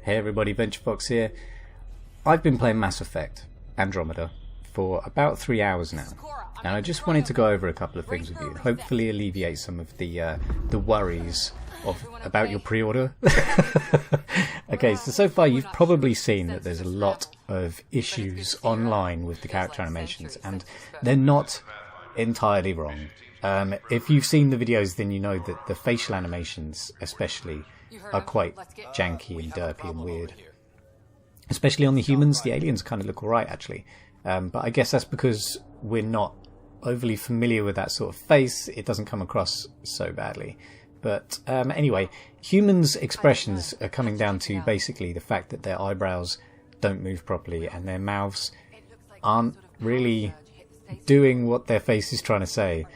Hey everybody, VentureFox here. I've been playing Mass Effect Andromeda for about 3 hours now, and I just wanted to go over a couple of things with you and hopefully alleviate some of the worries about your pre-order. Okay, so far you've probably seen that there's a lot of issues online with the character animations, and they're not entirely wrong. If you've seen the videos, then you know that the facial animations especially are quite janky and derpy and weird. Especially on the humans. The aliens kind of look alright actually. But I guess that's because we're not overly familiar with that sort of face. It doesn't come across so badly. But anyway, humans' expressions are coming down to basically the fact that their eyebrows don't move properly and their mouths aren't really doing what their face is trying to say.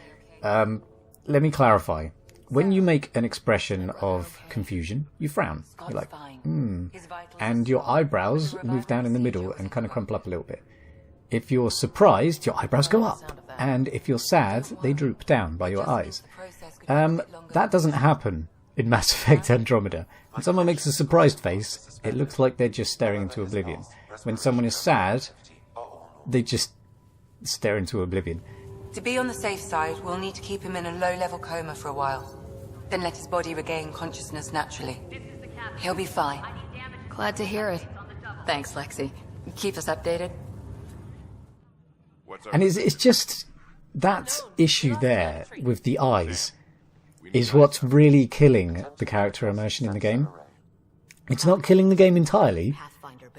Let me clarify. When you make an expression of confusion, you frown. You're like, and your eyebrows move down in the middle and kind of crumple up a little bit. If you're surprised, your eyebrows go up. And if you're sad, they droop down by your eyes. That doesn't happen in Mass Effect Andromeda. When someone makes a surprised face, it looks like they're just staring into oblivion. When someone is sad, they just stare into oblivion. To be on the safe side, we'll need to keep him in a low-level coma for a while. Then let his body regain consciousness naturally. He'll be fine. Glad to hear it. Thanks, Lexi. Keep us updated. And it's just that issue there with the eyes is what's really killing the character immersion in the game. It's not killing the game entirely,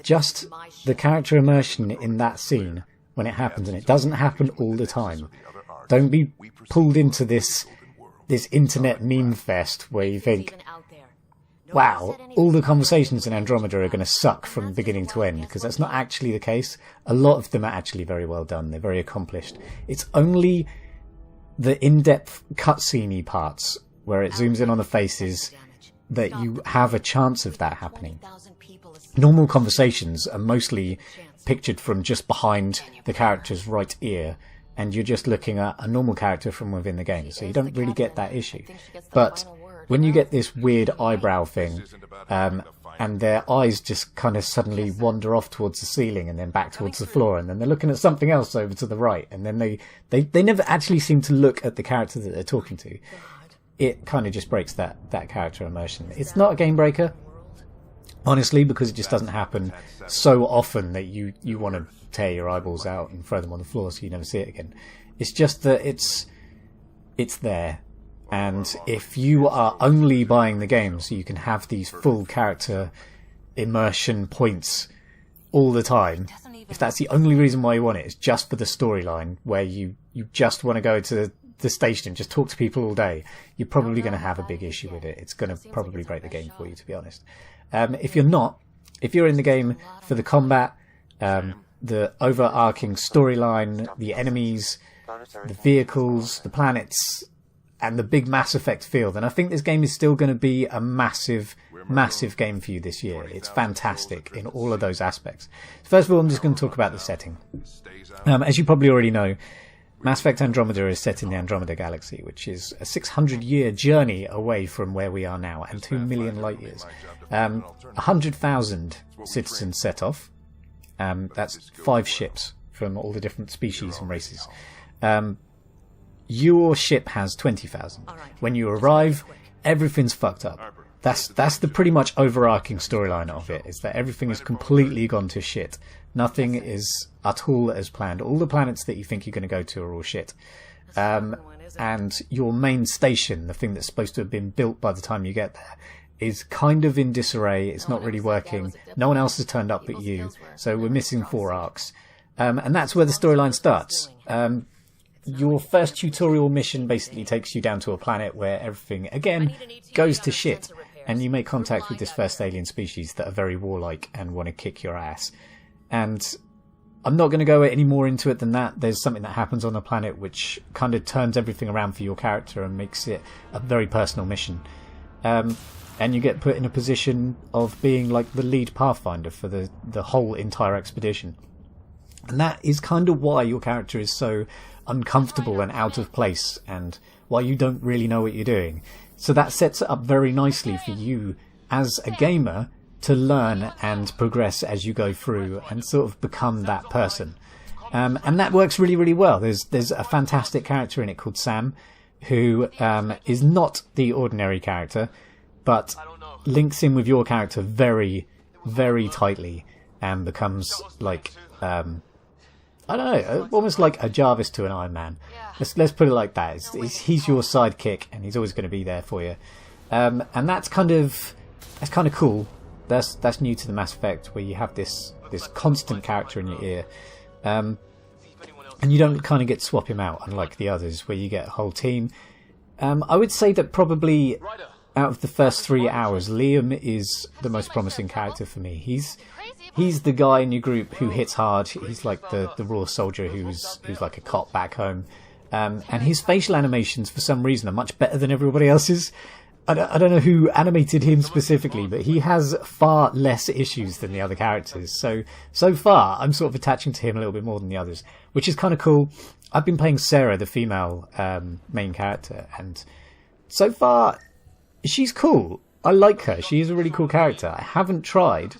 just the character immersion in that scene when it happens, and it doesn't happen all the time. Don't be pulled into this internet meme fest where you think, wow, all the conversations in Andromeda are going to suck from beginning to end, because that's not actually the case. A lot of them are actually very well done. They're very accomplished. It's only the in-depth cutscene-y parts where it zooms in on the faces that you have a chance of that happening. Normal conversations are mostly pictured from just behind the character's right ear, and you're just looking at a normal character from within the game, so you don't really get that issue. But when you get this weird eyebrow thing, and their eyes just kind of suddenly wander off towards the ceiling and then back towards the floor, and then they're looking at something else over to the right, and then they never actually seem to look at the character that they're talking to, it kind of just breaks that character immersion. It's not a game breaker, honestly, because it just doesn't happen so often that you want to tear your eyeballs out and throw them on the floor so you never see it again. It's just that it's there, and if you are only buying the game so you can have these full character immersion points all the time, if that's the only reason why you want it, it's just for the storyline where you just want to go to the station and just talk to people all day, you're probably going to have a big issue with it. It's going to probably break the game for you, to be honest. If you're not, if you're in the game for the combat, the overarching storyline, the enemies, the vehicles, the planets, and the big Mass Effect feel, then I think this game is still going to be a massive game for you this year. It's fantastic in all of those aspects. First of all, I'm just going to talk about the setting. As you probably already know, Mass Effect Andromeda is set in the Andromeda Galaxy, which is a 600-year journey away from where we are now, and 2 million light years. 100,000 citizens set off. That's 5 ships from all the different species and races. Your ship has 20,000. When you arrive, everything's fucked up. That's the pretty much overarching storyline of it, is that everything is completely gone to shit. Nothing is at all as planned. All the planets that you think you're going to go to are all shit. And your main station, the thing that's supposed to have been built by the time you get there, is kind of in disarray. It's not really working. No one else has turned up but you. So we're missing 4 arcs. And that's where the storyline starts. Your first tutorial mission basically takes you down to a planet where everything, again, goes to shit. And you make contact with this first alien species that are very warlike and want to kick your ass. And I'm not going to go any more into it than that. There's something that happens on the planet which kind of turns everything around for your character and makes it a very personal mission. And you get put in a position of being like the lead pathfinder for the whole entire expedition. And that is kind of why your character is so uncomfortable and out of place, and why you don't really know what you're doing. So that sets it up very nicely for you as a gamer to learn and progress as you go through and sort of become that person. And that works really, really well. There's a fantastic character in it called Sam, who is not the ordinary character, but links in with your character very, very tightly and becomes like, I don't know, almost like a Jarvis to an Iron Man. Let's put it like that. He's your sidekick, and he's always going to be there for you. And that's kind of cool. That's new to the Mass Effect, where you have this constant character in your ear. And you don't kind of get to swap him out, unlike the others, where you get a whole team. I would say that probably out of the first 3 hours, Liam is the most promising character for me. He's the guy in your group who hits hard. He's like the raw soldier who's like a cop back home. And his facial animations, for some reason, are much better than everybody else's. I don't know who animated him specifically, but he has far less issues than the other characters. So far, I'm sort of attaching to him a little bit more than the others, which is kind of cool. I've been playing Sarah, the female main character, and so far, she's cool. I like her. She is a really cool character. I haven't tried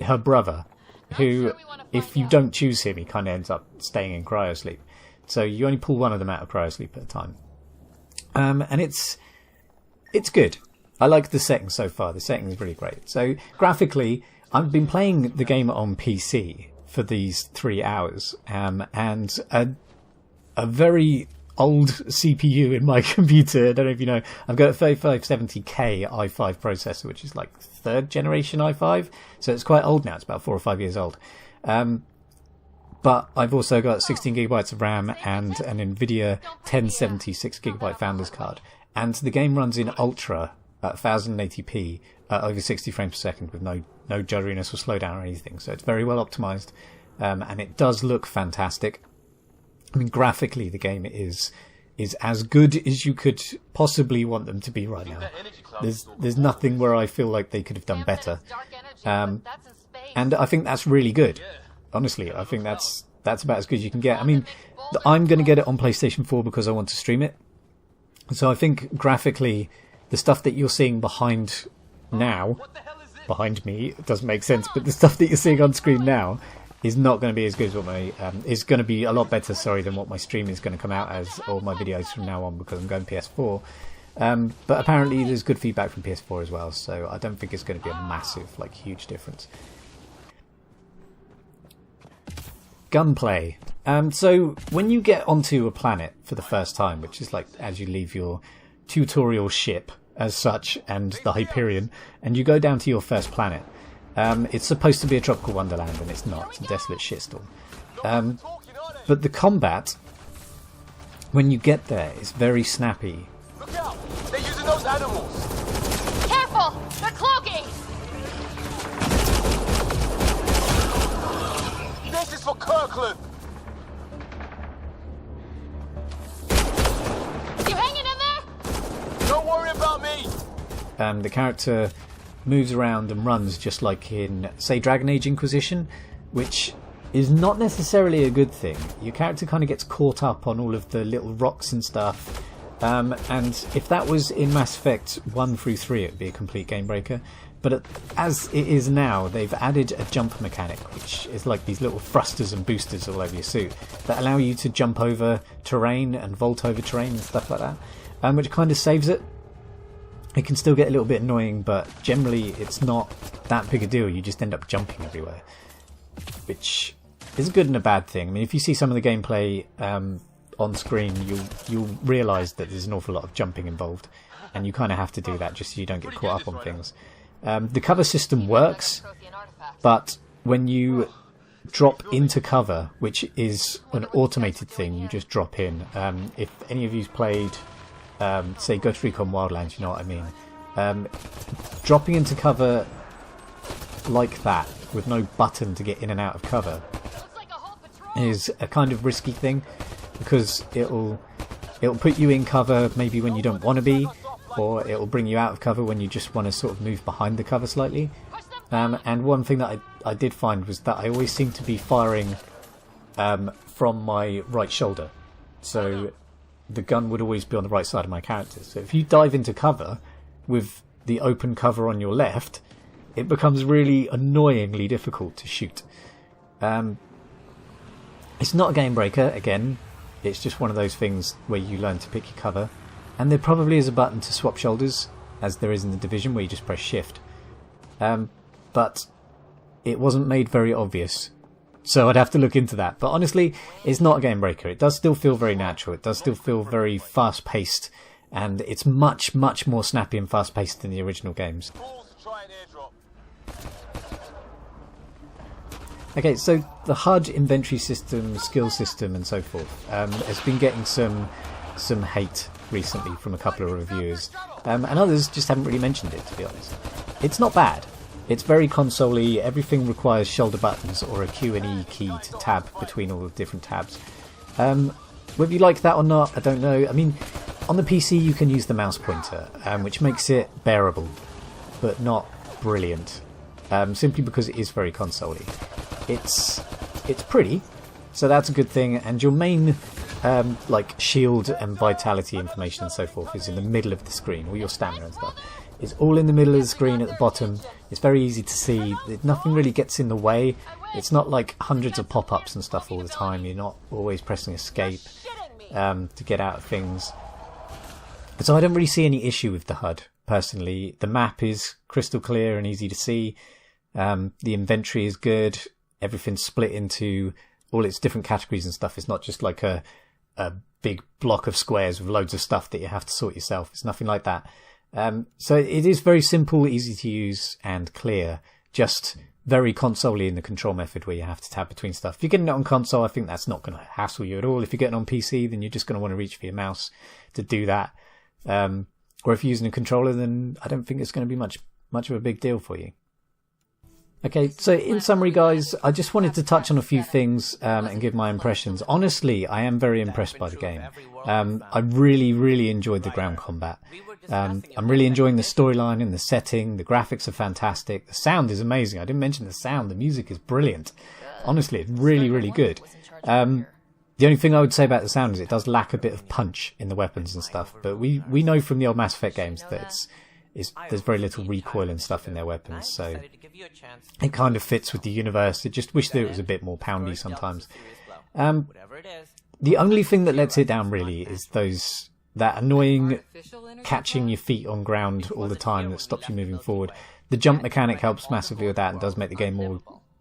her brother, who, if you don't choose him, he kind of ends up staying in cryosleep. So you only pull one of them out of cryosleep at a time. And it's good. I like the setting so far. The setting is really great. So graphically, I've been playing the game on PC for these 3 hours, and a very old CPU in my computer. I don't know if you know, I've got a 3570K i5 processor, which is like 3rd generation i5, so it's quite old now. It's about 4 or 5 years old. But I've also got 16 gigabytes of RAM and an NVIDIA 1070 6GB Founders card. And the game runs in Ultra at 1080p at over 60 frames per second with no judderiness or slowdown or anything. So it's very well optimized, and it does look fantastic. I mean, graphically, the game is as good as you could possibly want them to be right now. There's nothing where I feel like they could have done better. And I think that's really good. Honestly, I think that's about as good as you can get. I mean, I'm going to get it on PlayStation 4 because I want to stream it. So I think graphically, the stuff that you're seeing behind me, it doesn't make sense, but the stuff that you're seeing on screen now is not going to be as good as what my is going to be a lot better, than what my stream is going to come out as, or my videos from now on, because I'm going PS4. But apparently there's good feedback from PS4 as well, so I don't think it's going to be a massive, huge difference. Gunplay. So when you get onto a planet for the first time, which is as you leave your tutorial ship as such and the Hyperion, and you go down to your first planet, it's supposed to be a tropical wonderland, and it's not. It's a desolate shitstorm. But the combat, when you get there, is very snappy. Look out! They're using those animals! Careful! They're cloaking! This is for Kirkland! You hanging in there? Don't worry about me! The character moves around and runs just like in, say, Dragon Age Inquisition, which is not necessarily a good thing. Your character kind of gets caught up on all of the little rocks and stuff. And if that was in Mass Effect 1 through 3, it would be a complete game breaker. But as it is now, they've added a jump mechanic, which is like these little thrusters and boosters all over your suit that allow you to jump over terrain and vault over terrain and stuff like that, which kind of saves it. It can still get a little bit annoying, but generally it's not that big a deal. You just end up jumping everywhere, which is a good and a bad thing. I mean, if you see some of the gameplay on screen, you'll realise that there's an awful lot of jumping involved, and you kind of have to do that just so you don't get caught up on things. The cover system works, but when you drop into cover, which is an automated thing, you just drop in. If any of you've played, say, Ghost Recon Wildlands, you know what I mean. Dropping into cover like that, with no button to get in and out of cover, is a kind of risky thing, because it'll put you in cover maybe when you don't want to be, or it'll bring you out of cover when you just want to sort of move behind the cover slightly. And one thing that I did find was that I always seem to be firing from my right shoulder. So the gun would always be on the right side of my character. So if you dive into cover with the open cover on your left, it becomes really annoyingly difficult to shoot. It's not a game breaker, again. It's just one of those things where you learn to pick your cover. And there probably is a button to swap shoulders, as there is in The Division, where you just press shift. But it wasn't made very obvious. So I'd have to look into that. But honestly, it's not a game breaker. It does still feel very natural. It does still feel very fast-paced. And it's much, much more snappy and fast-paced than the original games. Okay, so the HUD, inventory system, skill system and so forth has been getting some hate recently from a couple of reviewers. And others just haven't really mentioned it, to be honest. It's not bad. It's very console-y. Everything requires shoulder buttons or a Q and E key to tab between all the different tabs. Whether you like that or not, I don't know. I mean, on the PC you can use the mouse pointer, which makes it bearable, but not brilliant. Simply because it is very console-y. It's pretty, so that's a good thing, and your main like shield and vitality information and so forth is in the middle of the screen. All your stamina and stuff is all in the middle of the screen at the bottom. It's very easy to see. Nothing really gets in the way. It's not like hundreds of pop-ups and stuff all the time. You're not always pressing escape to get out of things. So I don't really see any issue with the HUD personally. The map is crystal clear and easy to see. The inventory is good. Everything's split into all its different categories and stuff. It's not just like a big block of squares with loads of stuff that you have to sort yourself. It's nothing like that. So it is very simple, easy to use and clear. Just very console-y in the control method where you have to tab between stuff. If you're getting it on console, I think that's not going to hassle you at all. If you're getting on PC, then you're just going to want to reach for your mouse to do that. Or if you're using a controller, then I don't think it's going to be much of a big deal for you. Okay, so in summary, guys, I just wanted to touch on a few things and give my impressions. Honestly, I am very impressed by the game. I really, really enjoyed the ground combat. I'm really enjoying the storyline and the setting. The graphics are fantastic. The sound is amazing. I didn't mention the sound. The music is brilliant. Honestly, it's really, really good. The only thing I would say about the sound is it does lack a bit of punch in the weapons and stuff. But we know from the old Mass Effect games that there's very little recoil and stuff in their weapons, so it kind of fits with the universe. I just wish that it was a bit more poundy sometimes. The only thing that lets it down really is that annoying catching your feet on ground all the time that stops you moving forward. The jump mechanic helps massively with that and does make the game more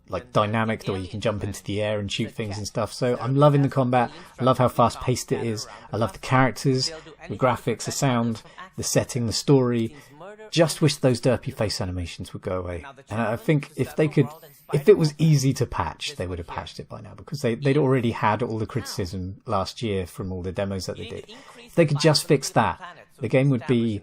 like dynamic, the way you can jump into the air and shoot things and stuff. So I'm loving the combat. I love how fast paced it is. I love the characters, the graphics, the sound, the setting, the story. Just wish those derpy face animations would go away. And I think if it was easy to patch, they would have patched it by now, because they'd already had all the criticism last year from all the demos that they did. If they could just fix that, the game would be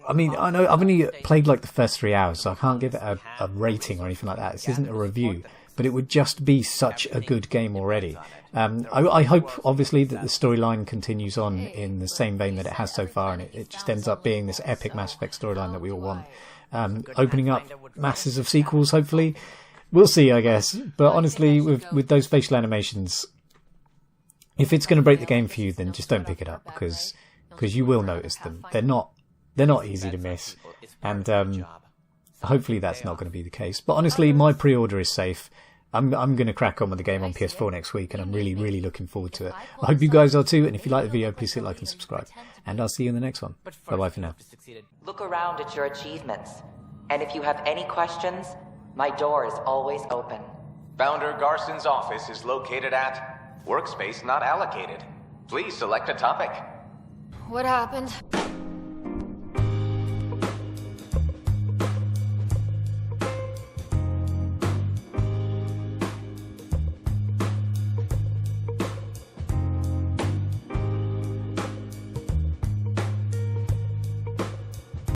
I mean, I know I've only played like the first 3 hours, so I can't give it a rating or anything like that. This isn't a review, but it would just be such a good game already. I hope, obviously, that the storyline continues on in the same vein that it has so far, and it just ends up being this epic Mass Effect storyline that we all want. Opening up masses of sequels, hopefully. We'll see, I guess. But honestly, with those facial animations, if it's going to break the game for you, then just don't pick it up, because you will notice them. They're not easy to miss, and hopefully that's not going to be the case. But honestly, my pre-order is safe. I'm going to crack on with the game on PS4 next week, and I'm really, really looking forward to it. I hope you guys are too, and if you like the video, please hit like and subscribe. And I'll see you in the next one. Bye-bye for now. Look around at your achievements, and if you have any questions, my door is always open. Founder Garson's office is located at Workspace Not Allocated. Please select a topic. What happened?